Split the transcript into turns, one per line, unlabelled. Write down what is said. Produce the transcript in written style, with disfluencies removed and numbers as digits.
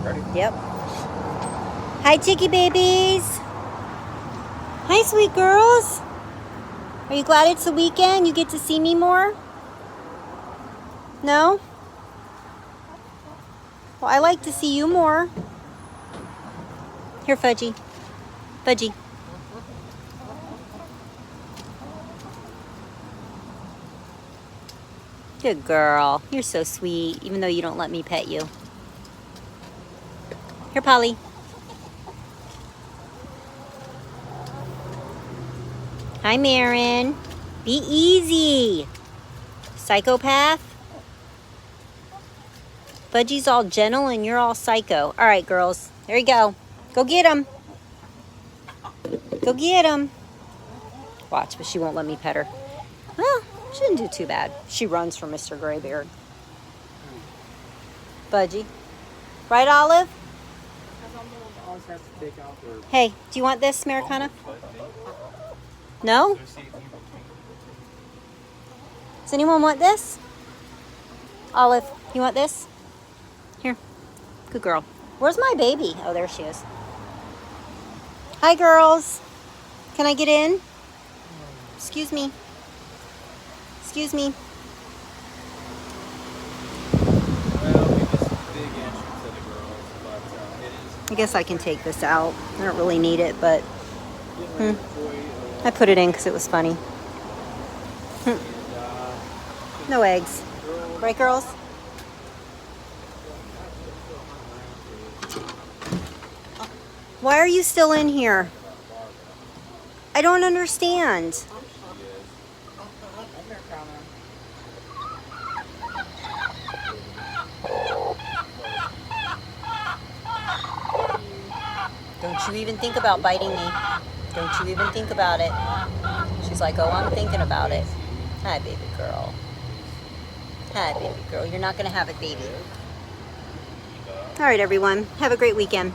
Ready?
Yep. Hi, Chicky babies. Hi, sweet girls. Are you glad it's the weekend? You get to see me more? No? Well, I like to see you more. Here, Fudgy. Fudgy. Good girl. You're so sweet, even though you don't let me pet you. Here, Polly. Hi, Marin. Be easy. Psychopath. Fudgy's all gentle and you're all psycho. All right, girls. There you go. Go get him. Go get him. Watch, but she won't let me pet her. Well, she didn't do too bad. She runs from Mr. Graybeard. Fudgy. Right, Olive? Hey, do you want this, Americana? No? Does anyone want this? Olive, you want this? Here. Good girl. Where's my baby? Oh, there she is. Hi, girls. Can I get in? Excuse me. Excuse me. I guess I can take this out. I don't really need it, but I put it in because it was funny. No eggs. Right, girls? Why are you still in here? I don't understand. Don't you even think about biting me. Don't you even think about it. She's like, oh, I'm thinking about it. Hi, baby girl. Hi, baby girl. You're not going to have it, baby. All right, everyone. Have a great weekend.